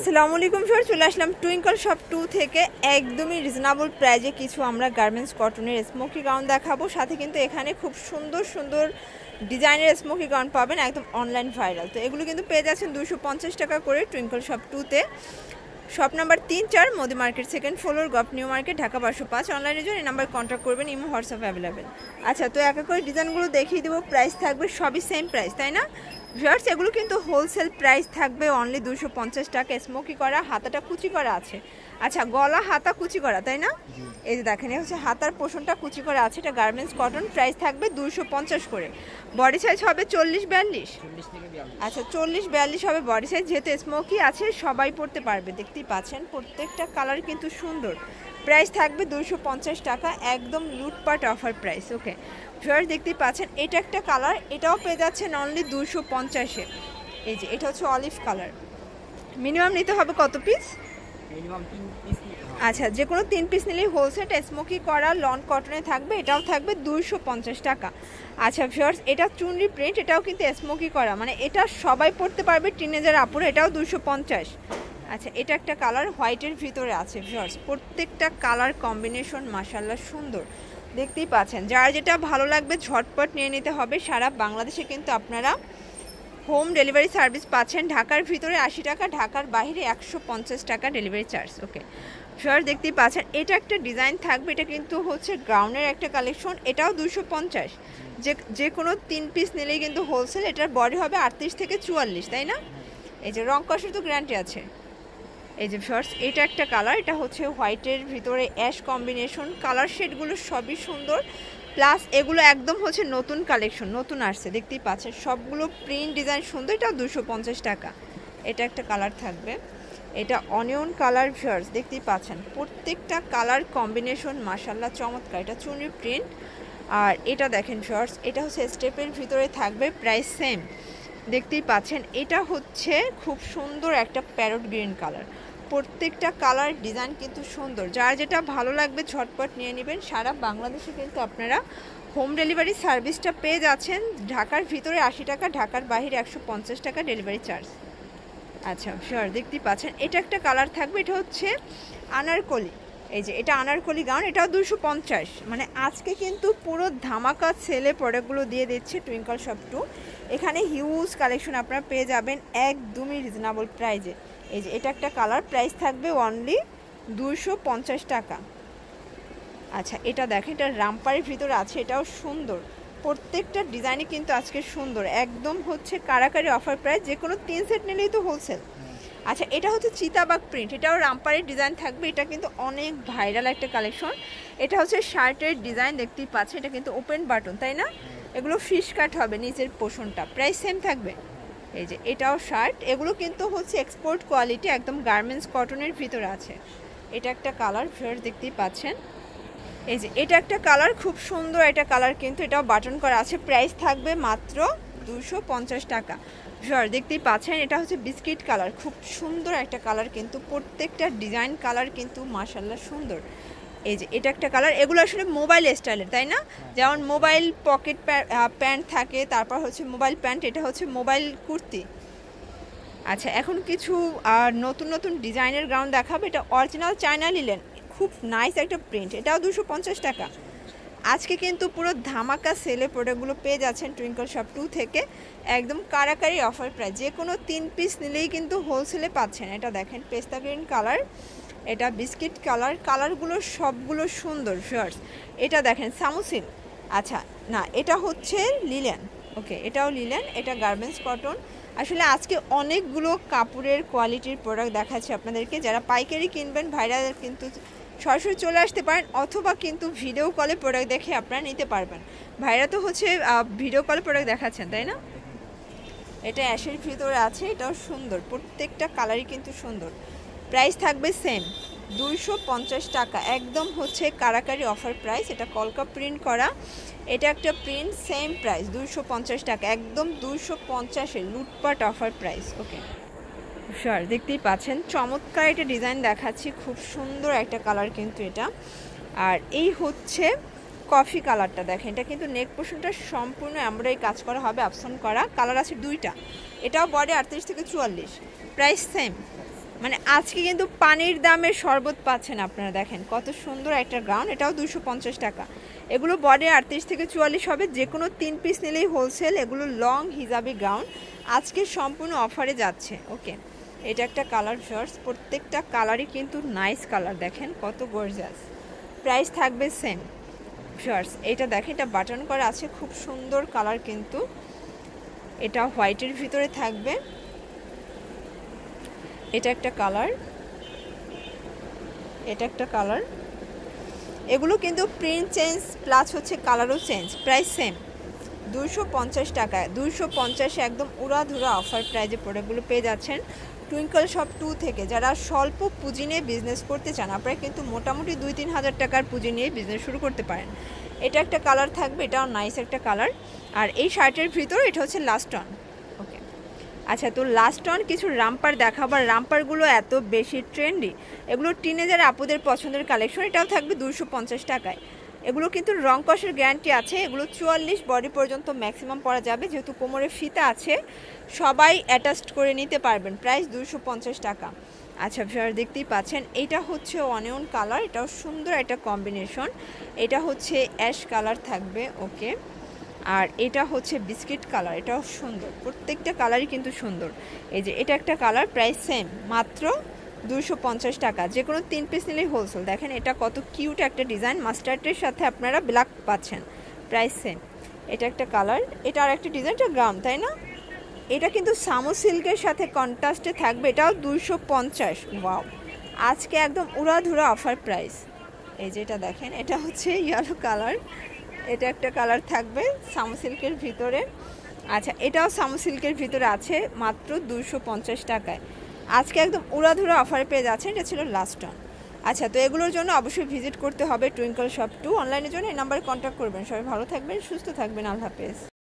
আসসালামু আলাইকুম স্যার, চলে আসলাম টুইঙ্কল শপ 2 থেকে একদমই রিজনেবল প্রাইজে কিছু আমরা গার্মেন্টস কটনের স্মোকি গাউন দেখাবো। সাথে কিন্তু এখানে খুব সুন্দর সুন্দর ডিজাইনের স্মোকি গাউন পাবেন, একদম অনলাইন ভাইরাল। তো এগুলো কিন্তু পেয়ে যাচ্ছেন 250 টাকা করে টুইঙ্কল শপ 2-তে। Shop number 3-4 Modi market, second floor, gov new market, Dhaka 1205। অনলাইনের জন্য এই নাম্বার কন্ট্যাক্ট করবেন, ইমো হোয়াটসঅ্যাপ অ্যাভেলেবেল। আচ্ছা, তো এক এক করে ডিজাইনগুলো দেখিয়ে দেবো। প্রাইস থাকবে সবই সেম প্রাইস, তাই না ভিউয়ার্স? এগুলো কিন্তু হোলসেল প্রাইস থাকবে অনলি 250 টাকা। স্মোকি করা, হাতাটা কুচি করা আছে। আচ্ছা, গলা হাতা কুচি করা, তাই না? এই যে দেখেন, এই হচ্ছে হাতার পোর্শনটা কুচি করা আছে। এটা গার্মেন্টস কটন, প্রাইস থাকবে 250 করে। বডি সাইজ হবে 40-42। আচ্ছা, 40-42 হবে বডি সাইজ। যেহেতু স্মোকি আছে সবাই পরতে পারবে, দেখতেই পাচ্ছেন প্রত্যেকটা কালার কিন্তু সুন্দর। প্রাইস থাকবে 250 টাকা, একদম লুটপাট অফার প্রাইস। ওকে ভিউয়ার্স, দেখতেই পাচ্ছেন এটা একটা কালার, এটাও পেয়ে যাচ্ছেন অনলি 250-এ। এই যে এটা হচ্ছে অলিভ কালার। মিনিমাম নিতে হবে কত পিস? Minimum 3 piece. আচ্ছা, যে কোনো 3 পিস নিলেই হোলসেল। স্মোকি করা লন কটনে থাকবে, এটাও থাকবে 250 টাকা। আচ্ছা ভিউয়ার্স, এটা চুনরি প্রিন্ট, এটাও কিন্তু স্মোকি করা, মানে এটা সবাই পরতে পারবে, টিনেজার আপুরা। এটাও 250। আচ্ছা, এটা একটা কালার হোয়াইটের ভিতরে আছে ভিউয়ার্স। প্রত্যেকটা কালার কম্বিনেশন মাশাআল্লাহ সুন্দর, দেখতেই পাচ্ছেন। যার যেটা ভালো লাগবে ঝটপট নিয়ে নিতে হবে। সারা বাংলাদেশে কিন্তু আপনারা হোম ডেলিভারি সার্ভিস পাচ্ছেন। ঢাকার ভিতরে 80 টাকা, ঢাকার বাইরে 150 টাকা ডেলিভারি চার্জ। ওকে ভিউয়ার্স, দেখতেই পাচ্ছেন এটা একটা ডিজাইন থাকবে। এটা কিন্তু হচ্ছে গ্রাউন্ডের একটা কালেকশন, এটাও 250। যে কোনো 3 পিস নিলেই কিন্তু হোলসেল। এটার বডি হবে 38 থেকে 44, তাই না? এই যে রং কষের তো গ্যারান্টি আছে। এই যে ভিউয়ার্স, এটা একটা কালার, এটা হচ্ছে হোয়াইটের ভিতরে অ্যাশ কম্বিনেশন। কালার শেডগুলো সবই সুন্দর, প্লাস এগুলো একদম হচ্ছে নতুন কালেকশন, নতুন আসছে, দেখতেই পাচ্ছেন। সবগুলো প্রিন্ট ডিজাইন সুন্দর, এটাও 250 টাকা। এটা একটা কালার থাকবে, এটা অনিয়ন কালার ভিউয়ার্স, দেখতেই পাচ্ছেন প্রত্যেকটা কালার কম্বিনেশন মাশাআল্লাহ চমৎকার। এটা চুনরি প্রিন্ট। আর এটা দেখেন ভিউয়ার্স, এটা হচ্ছে স্টেপের ভিতরে থাকবে, প্রাইস সেম, দেখতেই পাচ্ছেন। এটা হচ্ছে খুব সুন্দর একটা প্যারট গ্রিন কালার। প্রত্যেকটা কালার ডিজাইন কিন্তু সুন্দর। যার যেটা ভালো লাগবে ঝটপট নিয়ে নেবেন। সারা বাংলাদেশে কিন্তু আপনারা হোম ডেলিভারি সার্ভিসটা পেয়ে যাচ্ছেন। ঢাকার ভিতরে 80 টাকা, ঢাকার বাইরে 150 টাকা ডেলিভারি চার্জ। আচ্ছা শিওর, দেখতেই পাচ্ছেন এটা একটা কালার থাকবে, এটা হচ্ছে আনারকলি। এই যে এটা আনারকলি গাউন, এটাও 250। মানে আজকে কিন্তু পুরো ধামাকা সেলে প্রোডাক্টগুলো দিয়ে দিচ্ছে টুইঙ্কল শপ 2। এখানে হিউজ কালেকশন আপনারা পেয়ে যাবেন একদমই রিজনেবল প্রাইজে। এই যে এটা একটা কালার, প্রাইস থাকবে অনলি 250 টাকা। আচ্ছা, এটা দেখেন, এটা রামপারের ভিতরে আছে, এটাও সুন্দর। প্রত্যেকটা ডিজাইনই কিন্তু আজকে সুন্দর, একদম হচ্ছে কারাকারি অফার প্রাইস। যে কোনো 3 সেট নিলেই তো হোলসেল। আচ্ছা, এটা হচ্ছে চিতাবাগ প্রিন্ট, এটাও রামপারের ডিজাইন থাকবে। এটা কিন্তু অনেক ভাইরাল একটা কালেকশন। এটা হচ্ছে শার্টের ডিজাইন, দেখতেই পাচ্ছে। এটা কিন্তু ওপেন বাটন, তাই না? এগুলো ফিশ কাট হবে নিচের পোর্শনটা, প্রাইস সেম থাকবে। এই যে এটাও শার্ট, এগুলো কিন্তু হচ্ছে এক্সপোর্ট কোয়ালিটি, একদম গার্মেন্টস কটনের ভিতরে আছে। এটা একটা কালার ভিউয়ার্স, দেখতেই পাচ্ছেন। এই যে এটা একটা কালার, খুব সুন্দর একটা কালার, কিন্তু এটাও বাটন করা আছে। প্রাইস থাকবে মাত্র 250 টাকা। ভিউয়ার দেখতেই পাচ্ছেন, এটা হচ্ছে বিস্কিট কালার, খুব সুন্দর একটা কালার, কিন্তু প্রত্যেকটা ডিজাইন কালার কিন্তু মাশাআল্লাহ সুন্দর। এই যে এটা একটা কালার, এগুলো আসলে মোবাইল স্টাইলের, তাই না? যেমন মোবাইল পকেট প্যান্ট থাকে, তারপর হচ্ছে মোবাইল প্যান্ট, এটা হচ্ছে মোবাইল কুর্তি। আচ্ছা, এখন কিছু নতুন নতুন ডিজাইনের গাউন দেখাবো। এটা অরিজিনাল চায়না লিলেন, খুব নাইস একটা প্রিন্ট, এটাও 250 টাকা। আজকে কিন্তু পুরো ধামাকা সেলে প্রোডাক্টগুলো পেয়ে যাচ্ছেন টুইঙ্কল শপ 2 থেকে, একদম কারাকারি অফার প্রাইস। যে কোনো 3 পিস নিলেই কিন্তু হোলসেলে পাচ্ছেন। এটা দেখেন পেস্তা গ্রিন কালার, এটা বিস্কিট কালার, কালারগুলো সবগুলো সুন্দর ভিউয়ার্স। এটা দেখেন সামুসিন। আচ্ছা না, এটা হচ্ছে লিলেন। ওকে, এটাও লিলেন, এটা গার্মেন্টস কটন। আসলে আজকে অনেকগুলো কাপড়ের কোয়ালিটির প্রোডাক্ট দেখাচ্ছি আপনাদেরকে। যারা পাইকারি কিনবেন ভাইরা কিন্তু সরাসরি চলে আসতে পারেন, অথবা কিন্তু ভিডিও কলে প্রোডাক্ট দেখে আপনারা নিতে পারবেন। ভাইরা তো হচ্ছে ভিডিও কলে প্রোডাক্ট দেখাচ্ছেন, তাই না? এটা অ্যাশের ভিতরে আছে, এটাও সুন্দর, প্রত্যেকটা কালারই কিন্তু সুন্দর। প্রাইস থাকবে সেম 250 টাকা, একদম হচ্ছে কারাকারি অফার প্রাইস। এটা কলকা প্রিন্ট করা, এটা একটা প্রিন্ট, সেম প্রাইস 250 টাকা, একদম 250-এর লুটপাট অফার প্রাইস। ওকে শিওর, দেখতেই পাচ্ছেন চমৎকার একটা ডিজাইন দেখাচ্ছি, খুব সুন্দর একটা কালার কিন্তু এটা। আর এই হচ্ছে কফি কালারটা, দেখেন এটা কিন্তু নেক পোর্শনটা সম্পূর্ণ এমব্রয়ডারি কাজ করা হবে, আপসন করা। কালার আছে 2টা, এটাও বডি 38 থেকে 44, প্রাইস সেম মানে আজকে কিন্তু পানির দামের শরবত পাচ্ছেন আপনারা। দেখেন কত সুন্দর একটা গাউন, এটাও 250 টাকা। এগুলো বডি 38 থেকে 44 হবে, যে কোনো 3 পিস নিলেই হোলসেল। এগুলো লং হিজাবি গাউন, আজকে সম্পূর্ণ অফারে যাচ্ছে। ওকে, এটা একটা কালার শর্টস, প্রত্যেকটা কালারই কিন্তু নাইস কালার, দেখেন কত গর্জিয়াস। প্রাইস থাকবে সেম শর্টস। এটা দেখেন, এটা বাটন করা আছে, খুব সুন্দর কালার কিন্তু। এটা হোয়াইটের ভিতরে থাকবে, এটা একটা কালার, এটা একটা কালার। এগুলো কিন্তু প্রিন্ট চেঞ্জ প্লাস হচ্ছে কালারও চেঞ্জ। প্রাইস সেম 250 টাকায়। 250 একদম উড়াধুরা অফার প্রাইজে প্রোডাক্টগুলো পেয়ে যাচ্ছেন টুইঙ্কল শপ 2 থেকে। যারা স্বল্প পুঁজি নিয়ে বিজনেস করতে চান, আপনারা কিন্তু মোটামুটি 2-3 হাজার টাকার পুঁজি নিয়ে বিজনেস শুরু করতে পারেন। এটা একটা কালার থাকবে, এটাও নাইস একটা কালার। আর এই শার্টের ভিতর এটা হচ্ছে লাস্ট অন। ওকে, আচ্ছা, তো লাস্ট অন কিছু রামপার দেখাবার। রামপারগুলো এত বেশি ট্রেন্ডি, এগুলো টিনেজার আপুদের পছন্দের কালেকশন। এটাও থাকবে 250 টাকায়। এগুলো কিন্তু রং কষের গ্যারান্টি আছে। এগুলো 44 বডি পর্যন্ত ম্যাক্সিমাম পরা যাবে, যেহেতু কোমরে ফিতা আছে, সবাই অ্যাটাচড করে নিতে পারবেন। প্রাইস 250 টাকা। আচ্ছা ভিউয়ার, দেখতেই পাচ্ছেন এটা হচ্ছে অনিয়ন কালার, এটাও সুন্দর একটা কম্বিনেশন। এটা হচ্ছে অ্যাশ কালার থাকবে। ওকে, আর এটা হচ্ছে বিস্কিট কালার, এটাও সুন্দর। প্রত্যেকটা কালারই কিন্তু সুন্দর। এই যে এটা একটা কালার, প্রাইস সেম মাত্র 250 টাকা। যে কোনো 3 পিস নিলেই হোলসেল। দেখেন এটা কত কিউট একটা ডিজাইন, মাস্টার্ডের সাথে আপনারা ব্ল্যাক পাচ্ছেন। Price same. এটা একটা কালার, এটা আর একটা ডিজাইনটা গ্রাম, তাই না? এটা কিন্তু সামো সিল্কের সাথে কন্ট্রাস্টে থাকবে, এটাও 250। ওয়াও, আজকে একদম উড়াধুরা অফার প্রাইস। এই যেটা দেখেন, এটা হচ্ছে ইয়েলো কালার, এটা একটা কালার থাকবে সামো সিল্কের ভিতরে। আচ্ছা, এটাও সামো সিল্কের ভিতরে আছে, মাত্র 250 টাকায়। আজকে একদম উড়াধুরা অফারে পেয়ে যাচ্ছেন। এটা ছিল লাস্ট অন। আচ্ছা, তো এগুলোর জন্য অবশ্যই ভিজিট করতে হবে টুইঙ্কল শপ 2। অনলাইনের জন্য এই নাম্বারে কন্ট্যাক্ট করবেন। সবাই ভালো থাকবেন, সুস্থ থাকবেন, আল্লাহ হাফেজ।